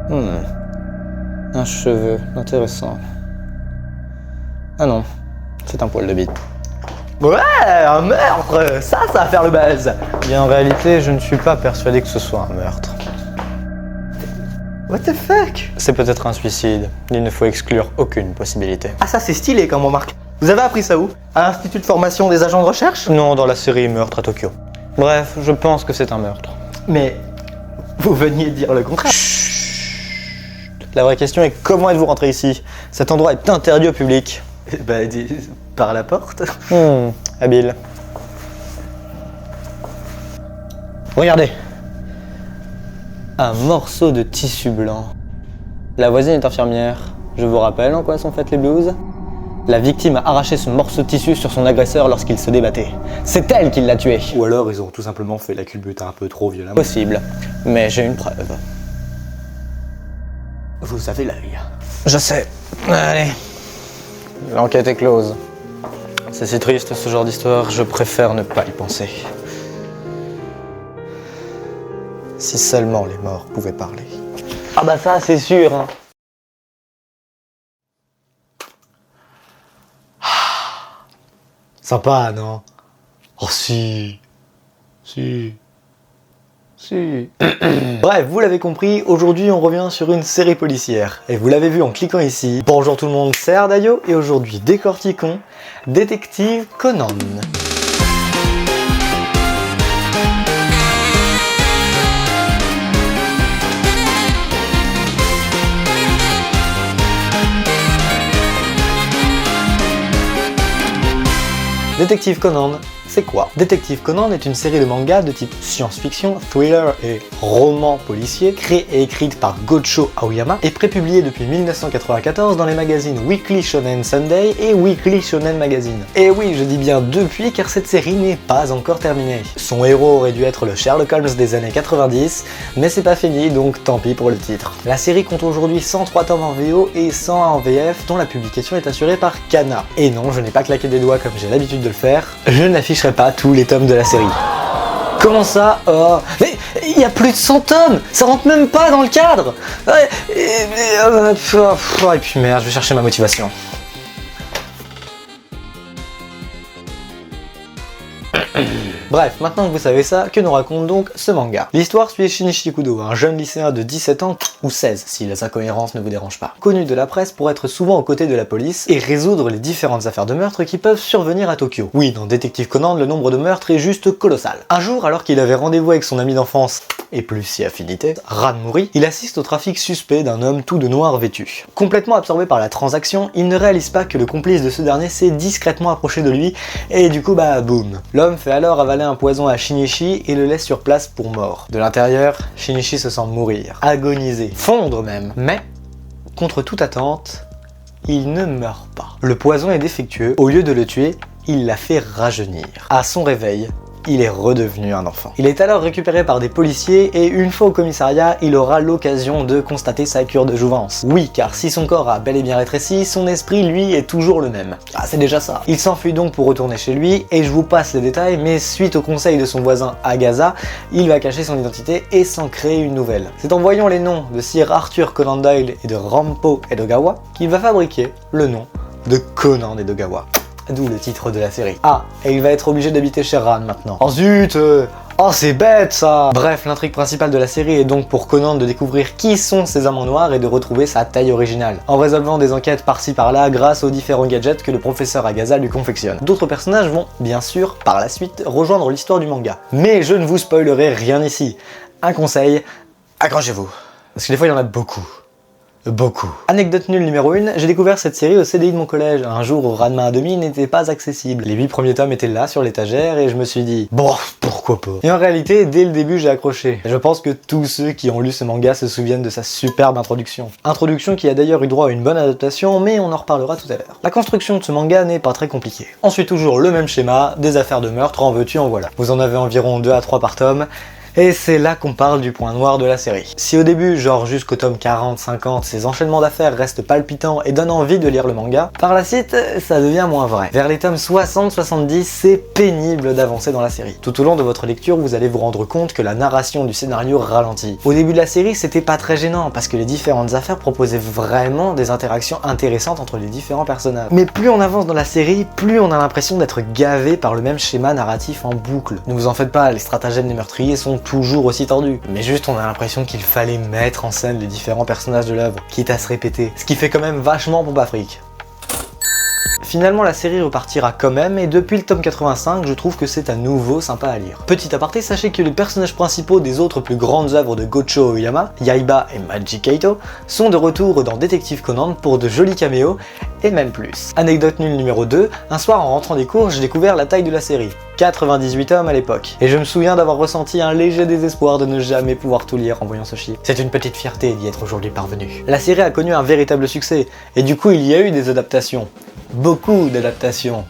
Un cheveu, intéressant. Ah non, c'est un poil de bite. Ouais, un meurtre, ça va faire le buzz. Bien, en réalité, je ne suis pas persuadé que ce soit un meurtre. What the fuck? C'est peut-être un suicide. Il ne faut exclure aucune possibilité. Ah ça c'est stylé comme remarque. Vous avez appris ça où? À l'Institut de formation des agents de recherche? Non, dans la série Meurtre à Tokyo. Bref, je pense que c'est un meurtre. Mais vous veniez dire le contraire. La vraie question est comment êtes-vous rentré ici? Cet endroit est interdit au public. Bah, par la porte. Habile. Regardez. Un morceau de tissu blanc. La voisine est infirmière. Je vous rappelle en quoi sont faites les blouses? La victime a arraché ce morceau de tissu sur son agresseur lorsqu'il se débattait. C'est elle qui l'a tué. Ou alors ils ont tout simplement fait la culbute un peu trop violemment. Possible, mais j'ai une preuve. Vous avez l'œil. Je sais. Allez. L'enquête est close. C'est si triste ce genre d'histoire, je préfère ne pas y penser. Si seulement les morts pouvaient parler. Ah bah ça c'est sûr hein. Sympa non? Oh si. Bref, vous l'avez compris, aujourd'hui on revient sur une série policière. Et vous l'avez vu en cliquant ici. Bonjour tout le monde, c'est Ardayo et aujourd'hui décortiquons Détective Conan. Détective Conan, c'est quoi? Détective Conan est une série de mangas de type science-fiction, thriller et roman policier, créée et écrite par Gocho Aoyama et prépubliée depuis 1994 dans les magazines Weekly Shonen Sunday et Weekly Shonen Magazine. Et oui, je dis bien depuis car cette série n'est pas encore terminée. Son héros aurait dû être le Sherlock Holmes des années 90, mais c'est pas fini donc tant pis pour le titre. La série compte aujourd'hui 103 tomes en VO et 101 en VF dont la publication est assurée par Kana. Et non, je n'ai pas claqué des doigts comme j'ai l'habitude de le faire, je n'afficherai pas tous les tomes de la série. Comment ça? Oh, mais il y a plus de 100 tomes! Ça rentre même pas dans le cadre! Et puis merde, je vais chercher ma motivation. Bref, maintenant que vous savez ça, que nous raconte donc ce manga? L'histoire suit Shinichi Kudo, un jeune lycéen de 17 ans, ou 16 si les incohérences ne vous dérangent pas, connu de la presse pour être souvent aux côtés de la police et résoudre les différentes affaires de meurtre qui peuvent survenir à Tokyo. Oui, dans Détective Conan, le nombre de meurtres est juste colossal. Un jour, alors qu'il avait rendez-vous avec son ami d'enfance, et plus si affinité, Ranmuri, il assiste au trafic suspect d'un homme tout de noir vêtu. Complètement absorbé par la transaction, il ne réalise pas que le complice de ce dernier s'est discrètement approché de lui, et du coup bah boum. L'homme fait alors avaler un poison à Shinichi et le laisse sur place pour mort. De l'intérieur, Shinichi se sent mourir, agoniser, fondre même. Mais, contre toute attente, il ne meurt pas. Le poison est défectueux, au lieu de le tuer, il l'a fait rajeunir. À son réveil, il est redevenu un enfant. Il est alors récupéré par des policiers et une fois au commissariat, il aura l'occasion de constater sa cure de jouvence. Oui, car si son corps a bel et bien rétréci, son esprit lui est toujours le même. Ah, c'est déjà ça. Il s'enfuit donc pour retourner chez lui et je vous passe les détails, mais suite au conseil de son voisin Agaza, il va cacher son identité et s'en créer une nouvelle. C'est en voyant les noms de Sir Arthur Conan Doyle et de Rampo Edogawa qu'il va fabriquer le nom de Conan Edogawa. D'où le titre de la série. Ah, et il va être obligé d'habiter chez Ran maintenant. Oh zut oh c'est bête ça! Bref, l'intrigue principale de la série est donc pour Conan de découvrir qui sont ces amants noirs et de retrouver sa taille originale, en résolvant des enquêtes par-ci par-là grâce aux différents gadgets que le professeur Agaza lui confectionne. D'autres personnages vont, bien sûr, par la suite, rejoindre l'histoire du manga. Mais je ne vous spoilerai rien ici. Un conseil, accrochez-vous. Parce que des fois il y en a beaucoup. Beaucoup. Anecdote nulle numéro 1, j'ai découvert cette série au CDI de mon collège, un jour où Ranma 1/2 n'était pas accessible. Les 8 premiers tomes étaient là sur l'étagère et je me suis dit, bon, pourquoi pas. Et en réalité, dès le début, j'ai accroché. Et je pense que tous ceux qui ont lu ce manga se souviennent de sa superbe introduction. Introduction qui a d'ailleurs eu droit à une bonne adaptation, mais on en reparlera tout à l'heure. La construction de ce manga n'est pas très compliquée. Ensuite, toujours le même schéma, des affaires de meurtre, en veux-tu, en voilà. Vous en avez environ 2 à 3 par tome. Et c'est là qu'on parle du point noir de la série. Si au début, genre jusqu'au tome 40-50, ces enchaînements d'affaires restent palpitants et donnent envie de lire le manga, par la suite, ça devient moins vrai. Vers les tomes 60-70, c'est pénible d'avancer dans la série. Tout au long de votre lecture, vous allez vous rendre compte que la narration du scénario ralentit. Au début de la série, c'était pas très gênant, parce que les différentes affaires proposaient vraiment des interactions intéressantes entre les différents personnages. Mais plus on avance dans la série, plus on a l'impression d'être gavé par le même schéma narratif en boucle. Ne vous en faites pas, les stratagèmes des meurtriers sont toujours aussi tordus. Mais juste on a l'impression qu'il fallait mettre en scène les différents personnages de l'œuvre, quitte à se répéter. Ce qui fait quand même vachement pompe à fric. Finalement, la série repartira quand même, et depuis le tome 85, je trouve que c'est à nouveau sympa à lire. Petit aparté, sachez que les personnages principaux des autres plus grandes œuvres de Gocho Oyama, Yaiba et Maji Kaito, sont de retour dans Détective Conan pour de jolis caméos, et même plus. Anecdote nulle numéro 2, un soir en rentrant des cours, j'ai découvert la taille de la série. 98 tomes à l'époque. Et je me souviens d'avoir ressenti un léger désespoir de ne jamais pouvoir tout lire en voyant ce chiffre. C'est une petite fierté d'y être aujourd'hui parvenu. La série a connu un véritable succès, et du coup il y a eu des adaptations. Beaucoup d'adaptations.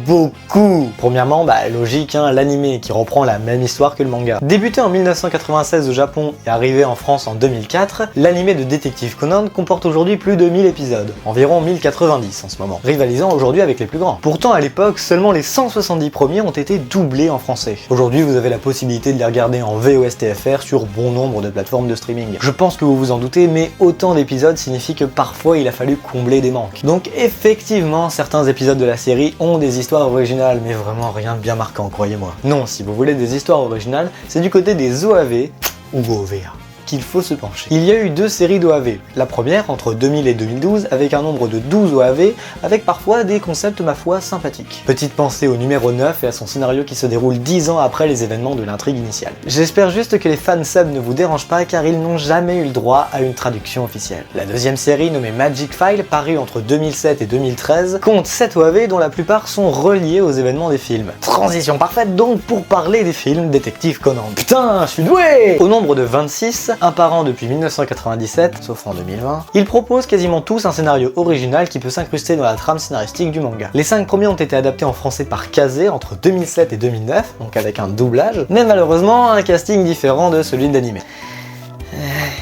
Beaucoup. Premièrement, logique, l'anime qui reprend la même histoire que le manga. Débuté en 1996 au Japon et arrivé en France en 2004, l'anime de Détective Conan comporte aujourd'hui plus de 1000 épisodes, environ 1090 en ce moment, rivalisant aujourd'hui avec les plus grands. Pourtant à l'époque, seulement les 170 premiers ont été doublés en français. Aujourd'hui, vous avez la possibilité de les regarder en VOSTFR sur bon nombre de plateformes de streaming. Je pense que vous vous en doutez, mais autant d'épisodes signifie que parfois il a fallu combler des manques. Donc effectivement, certains épisodes de la série ont des histoires originales, mais vraiment rien de bien marquant, croyez-moi. Non, si vous voulez des histoires originales, c'est du côté des OAV ou OVA qu'il faut se pencher. Il y a eu 2 séries d'OAV. La première entre 2000 et 2012 avec un nombre de 12 OAV avec parfois des concepts ma foi sympathiques. Petite pensée au numéro 9 et à son scénario qui se déroule 10 ans après les événements de l'intrigue initiale. J'espère juste que les fansubs ne vous dérangent pas car ils n'ont jamais eu le droit à une traduction officielle. La deuxième série nommée Magic File, parue entre 2007 et 2013, compte 7 OAV dont la plupart sont reliés aux événements des films. Transition parfaite donc pour parler des films Détective Conan. Putain, je suis doué! Au nombre de 26, un par an depuis 1997, sauf en 2020, ils proposent quasiment tous un scénario original qui peut s'incruster dans la trame scénaristique du manga. Les 5 premiers ont été adaptés en français par Kazé entre 2007 et 2009, donc avec un doublage, mais malheureusement un casting différent de celui d'anime.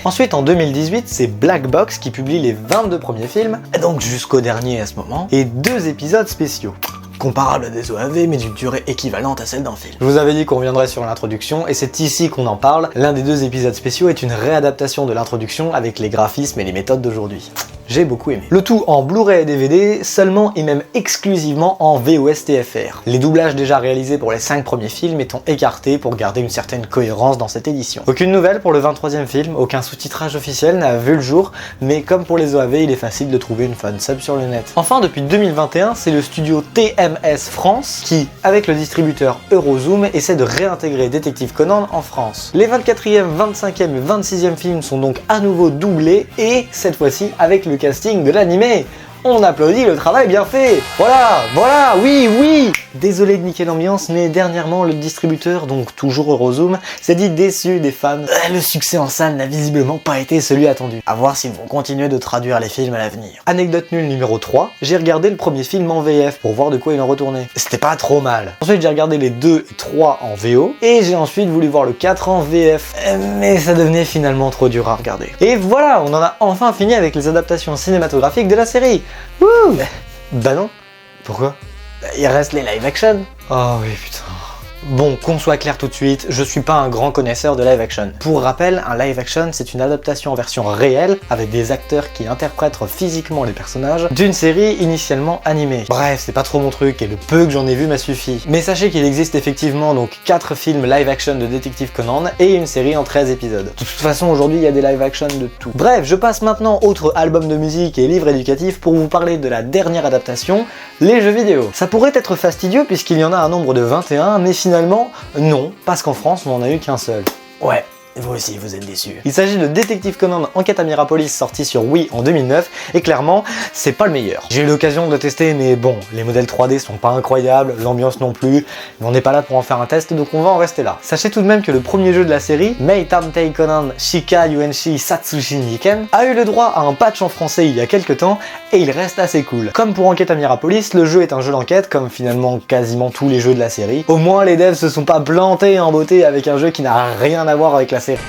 Ensuite, en 2018, c'est Black Box qui publie les 22 premiers films, donc jusqu'au dernier à ce moment, et 2 épisodes spéciaux. Comparable à des OAV mais d'une durée équivalente à celle d'un film. Je vous avais dit qu'on reviendrait sur l'introduction et c'est ici qu'on en parle. L'un des 2 épisodes spéciaux est une réadaptation de l'introduction avec les graphismes et les méthodes d'aujourd'hui. J'ai beaucoup aimé. Le tout en Blu-ray et DVD, seulement et même exclusivement en VOSTFR. Les doublages déjà réalisés pour les 5 premiers films étant écartés pour garder une certaine cohérence dans cette édition. Aucune nouvelle pour le 23e film, aucun sous-titrage officiel n'a vu le jour, mais comme pour les OAV, il est facile de trouver une fansub sur le net. Enfin, depuis 2021, c'est le studio TMS France qui, avec le distributeur Eurozoom, essaie de réintégrer Détective Conan en France. Les 24e, 25e et 26e films sont donc à nouveau doublés et, cette fois-ci, avec le casting de l'animé. On applaudit le travail bien fait. Voilà, oui. Désolé de niquer l'ambiance, mais dernièrement le distributeur, donc toujours Eurozoom, s'est dit déçu des fans. Le succès en salle n'a visiblement pas été celui attendu. A voir s'ils vont continuer de traduire les films à l'avenir. Anecdote nulle numéro 3, j'ai regardé le premier film en VF pour voir de quoi il en retournait. C'était pas trop mal. Ensuite j'ai regardé les 2 et 3 en VO, et j'ai ensuite voulu voir le 4 en VF. Mais ça devenait finalement trop dur à regarder. Et voilà, on en a enfin fini avec les adaptations cinématographiques de la série. Wouh! Bah non. Pourquoi? Il reste les live action. Oh oui, putain. Bon, qu'on soit clair tout de suite, je suis pas un grand connaisseur de live action. Pour rappel, un live action c'est une adaptation en version réelle, avec des acteurs qui interprètent physiquement les personnages, d'une série initialement animée. Bref, c'est pas trop mon truc, et le peu que j'en ai vu m'a suffi. Mais sachez qu'il existe effectivement donc 4 films live action de Détective Conan, et une série en 13 épisodes. De toute façon, aujourd'hui il y a des live action de tout. Bref, je passe maintenant autre album de musique et livre éducatif pour vous parler de la dernière adaptation, les jeux vidéo. Ça pourrait être fastidieux puisqu'il y en a un nombre de 21, mais finalement, non, parce qu'en France, on en a eu qu'un seul. Ouais, vous aussi vous êtes déçus. Il s'agit de Détective Conan Enquête à Mirapolis, sorti sur Wii en 2009, et clairement, c'est pas le meilleur. J'ai eu l'occasion de le tester, mais bon, les modèles 3D sont pas incroyables, l'ambiance non plus, mais on n'est pas là pour en faire un test, donc on va en rester là. Sachez tout de même que le premier jeu de la série, Mei Tantei Conan Shika Yuenshi Satsushi Niken, a eu le droit à un patch en français il y a quelques temps, et il reste assez cool. Comme pour Enquête à Mirapolis, le jeu est un jeu d'enquête, comme finalement quasiment tous les jeux de la série. Au moins les devs se sont pas plantés en beauté avec un jeu qui n'a rien à voir avec la série.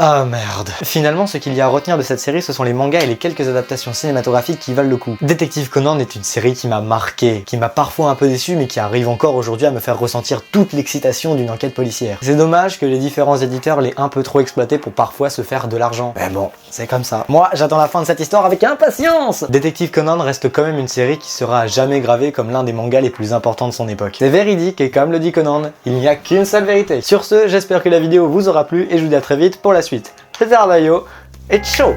Ah merde. Finalement, ce qu'il y a à retenir de cette série, ce sont les mangas et les quelques adaptations cinématographiques qui valent le coup. Détective Conan est une série qui m'a marqué, qui m'a parfois un peu déçu, mais qui arrive encore aujourd'hui à me faire ressentir toute l'excitation d'une enquête policière. C'est dommage que les différents éditeurs l'aient un peu trop exploité pour parfois se faire de l'argent. Mais bon, c'est comme ça. Moi, j'attends la fin de cette histoire avec impatience. Détective Conan reste quand même une série qui sera à jamais gravée comme l'un des mangas les plus importants de son époque. C'est véridique et comme le dit Conan, il n'y a qu'une seule vérité. Sur ce, j'espère que la vidéo vous aura plu et je vous dis à très vite pour la suite. C'était Ardayo et ciao.